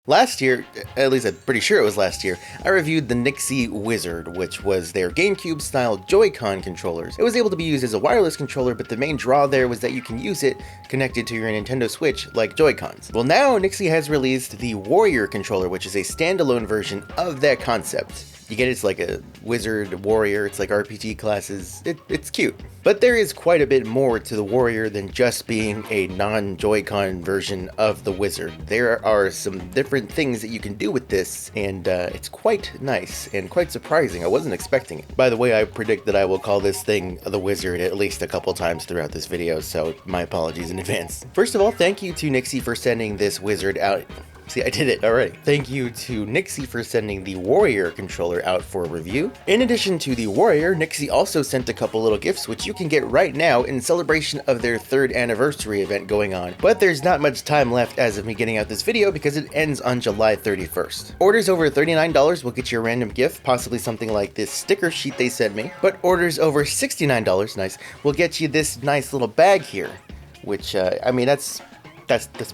Last year, at least I'm pretty sure it was last year, I reviewed the NYXI Wizard, which was their GameCube style Joy-Con controllers. It was able to be used as a wireless controller, but the main draw there was that you can use it connected to your Nintendo Switch like Joy-Cons. Well, now NYXI has released the Warrior controller, which is a standalone version of that concept. You get it's like a wizard, warrior, it's like RPG classes, it's cute. But there is quite a bit more to the Warrior than just being a non-Joy-Con version of the wizard. There are some different things that you can do with this, and it's quite nice and quite surprising. I wasn't expecting it. By the way, I predict that I will call this thing the wizard at least a couple times throughout this video, so my apologies in advance. First of all, thank you to NYXI for sending this wizard out. See, I did it already. Thank you to NYXI for sending the Warrior controller out for review. In addition to the Warrior, NYXI also sent a couple little gifts which you can get right now in celebration of their 3rd anniversary event going on. But there's not much time left as of me getting out this video because it ends on July 31st. Orders over $39 will get you a random gift, possibly something like this sticker sheet they sent me. But orders over $69, nice, will get you this nice little bag here, which, I mean, that's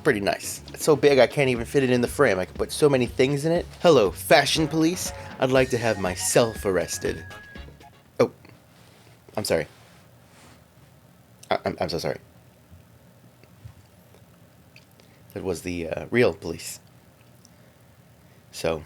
pretty nice. It's so big I can't even fit it in the frame. I can put so many things in it. Hello, fashion police. I'd like to have myself arrested. Oh, I'm sorry. I'm so sorry. That was the real police. So,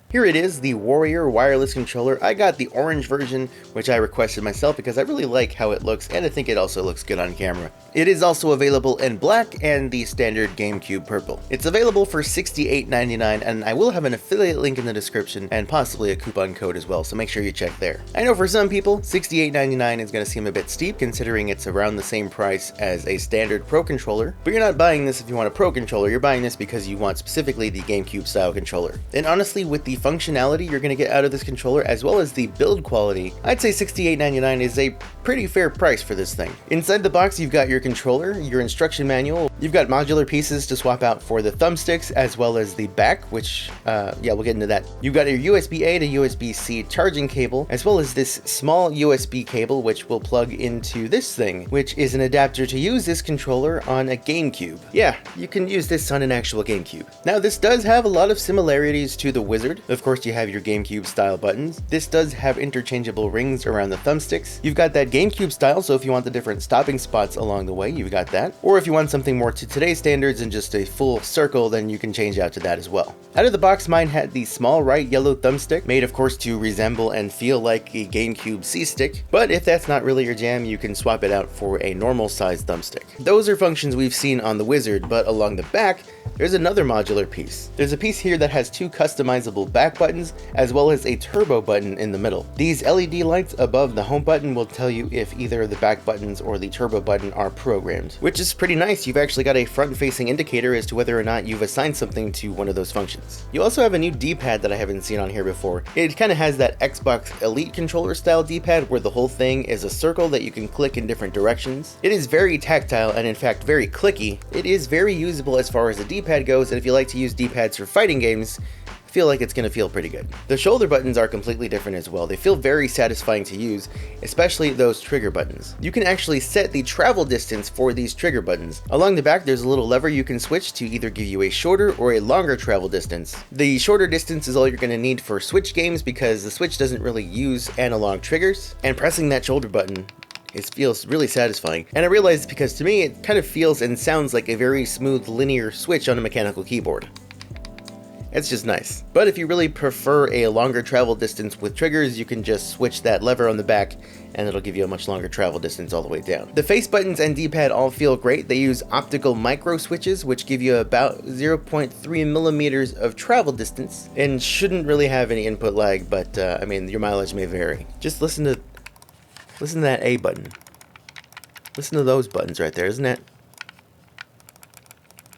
here it is, the Warrior wireless controller. I got the orange version, which I requested myself because I really like how it looks, and I think it also looks good on camera. It is also available in black and the standard GameCube purple. It's available for $68.99, and I will have an affiliate link in the description and possibly a coupon code as well, so make sure you check there. I know for some people, $68.99 is going to seem a bit steep considering it's around the same price as a standard Pro controller, but you're not buying this if you want a Pro controller, you're buying this because you want specifically the GameCube style controller. And honestly, with the functionality you're going to get out of this controller as well as the build quality, I'd say $68.99 is a pretty fair price for this thing. Inside the box you've got your controller, your instruction manual, you've got modular pieces to swap out for the thumbsticks as well as the back, which yeah, we'll get into that. You've got your USB-A to USB-C charging cable as well as this small USB cable which will plug into this thing, which is an adapter to use this controller on a GameCube. Yeah, you can use this on an actual GameCube. Now this does have a lot of similarities to the Wizard. Of course you have your GameCube style buttons. This does have interchangeable rings around the thumbsticks. You've got that GameCube style, so if you want the different stopping spots along the way, you've got that. Or if you want something more to today's standards and just a full circle, then you can change out to that as well. Out of the box, mine had the small right yellow thumbstick, made of course to resemble and feel like a GameCube C-stick, but if that's not really your jam, you can swap it out for a normal sized thumbstick. Those are functions we've seen on the Wizard, but along the back, there's another modular piece. There's a piece here that has 2 customizable back buttons, as well as a turbo button in the middle. These LED lights above the home button will tell you if either the back buttons or the turbo button are programmed, which is pretty nice. You've actually got a front-facing indicator as to whether or not you've assigned something to one of those functions. You also have a new D-pad that I haven't seen on here before. It kind of has that Xbox Elite controller style D-pad where the whole thing is a circle that you can click in different directions. It is very tactile and in fact very clicky. It is very usable as far as the D-pad goes, and if you like to use D-pads for fighting games, I feel like it's going to feel pretty good. The shoulder buttons are completely different as well. They feel very satisfying to use, especially those trigger buttons. You can actually set the travel distance for these trigger buttons. Along the back there's a little lever you can switch to either give you a shorter or a longer travel distance. The shorter distance is all you're going to need for Switch games because the Switch doesn't really use analog triggers, and pressing that shoulder button, it feels really satisfying. And I realized because to me it kind of feels and sounds like a very smooth linear switch on a mechanical keyboard. It's just nice. But if you really prefer a longer travel distance with triggers, you can just switch that lever on the back and it'll give you a much longer travel distance all the way down. The face buttons and D-pad all feel great. They use optical micro switches, which give you about 0.3 millimeters of travel distance and shouldn't really have any input lag, but I mean, your mileage may vary. Just listen to that A button. Listen to those buttons right there, isn't it?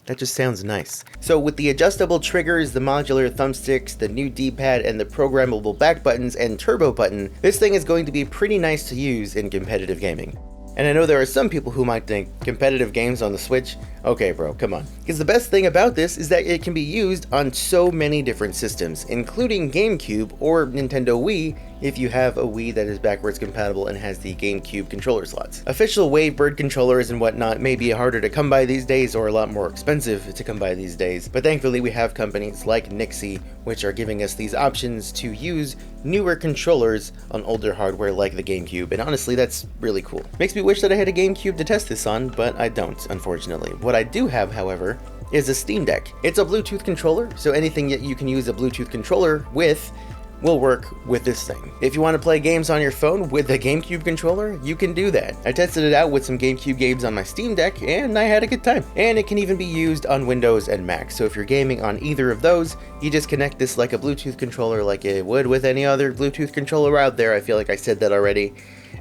That just sounds nice. So with the adjustable triggers, the modular thumbsticks, the new D-pad, and the programmable back buttons and turbo button, this thing is going to be pretty nice to use in competitive gaming. And I know there are some people who might think, competitive games on the Switch? Okay bro, come on. Because the best thing about this is that it can be used on so many different systems, including GameCube or Nintendo Wii, if you have a Wii that is backwards compatible and has the GameCube controller slots. Official Wavebird controllers and whatnot may be harder to come by these days or a lot more expensive to come by these days, but thankfully we have companies like NYXI which are giving us these options to use newer controllers on older hardware like the GameCube, and honestly that's really cool. Makes me wish that I had a GameCube to test this on, but I don't, unfortunately. What I do have, however, is a Steam Deck. It's a Bluetooth controller, so anything that you can use a Bluetooth controller with will work with this thing. If you want to play games on your phone with a GameCube controller, you can do that. I tested it out with some GameCube games on my Steam Deck, and I had a good time. And it can even be used on Windows and Mac, so if you're gaming on either of those, you just connect this like a Bluetooth controller like it would with any other Bluetooth controller out there. I feel like I said that already,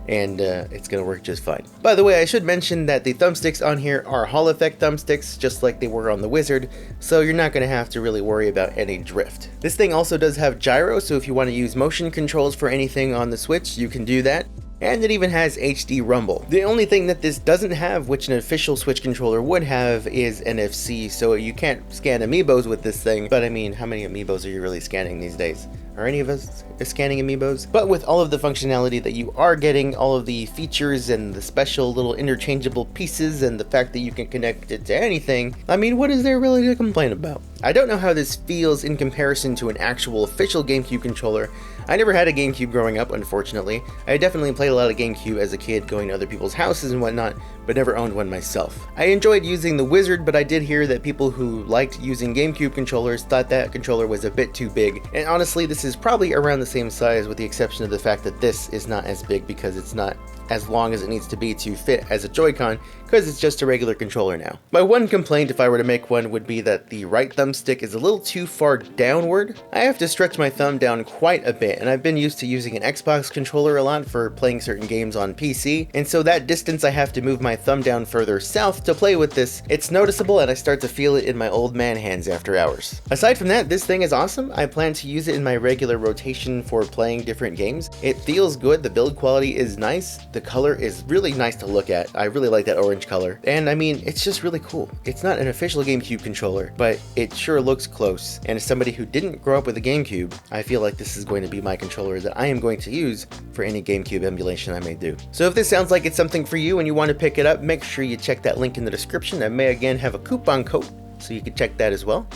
and it's gonna work just fine. By the way, I should mention that the thumbsticks on here are Hall effect thumbsticks, just like they were on the Wizard, so you're not gonna have to really worry about any drift. This thing also does have gyro, so if you want to use motion controls for anything on the Switch, you can do that. And it even has HD rumble. The only thing that this doesn't have, which an official Switch controller would have, is NFC, so you can't scan amiibos with this thing. But I mean, how many amiibos are you really scanning these days? Are any of us scanning amiibos? But with all of the functionality that you are getting, all of the features and the special little interchangeable pieces, and the fact that you can connect it to anything, I mean, what is there really to complain about? I don't know how this feels in comparison to an actual official GameCube controller. I never had a GameCube growing up, unfortunately. I definitely played a lot of GameCube as a kid, going to other people's houses and whatnot, but never owned one myself. I enjoyed using the Wizard, but I did hear that people who liked using GameCube controllers thought that controller was a bit too big. And honestly, this is probably around the same size, with the exception of the fact that this is not as big because it's not as long as it needs to be to fit as a Joy-Con, because it's just a regular controller now. My one complaint, if I were to make one, would be that the right thumbstick is a little too far downward. I have to stretch my thumb down quite a bit, and I've been used to using an Xbox controller a lot for playing certain games on PC, and so that distance I have to move my thumb down further south to play with this, it's noticeable and I start to feel it in my old man hands after hours. Aside from that, this thing is awesome. I plan to use it in my regular rotation for playing different games. It feels good, the build quality is nice, the color is really nice to look at. I really like that orange color, and I mean, it's just really cool. It's not an official GameCube controller, but it sure looks close, and as somebody who didn't grow up with a GameCube, I feel like this is going to be my controller that I am going to use for any GameCube emulation I may do. So if this sounds like it's something for you and you want to pick it up, make sure you check that link in the description. I may again have a coupon code, so you can check that as well.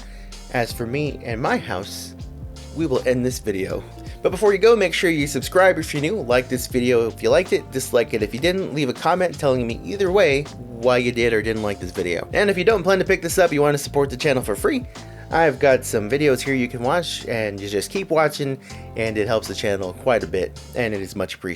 As for me and my house, we will end this video. But before you go, make sure you subscribe if you're new, like this video if you liked it, dislike it if you didn't, leave a comment telling me either way why you did or didn't like this video. And if you don't plan to pick this up, you want to support the channel for free, I've got some videos here you can watch, and you just keep watching, and it helps the channel quite a bit, and it is much appreciated.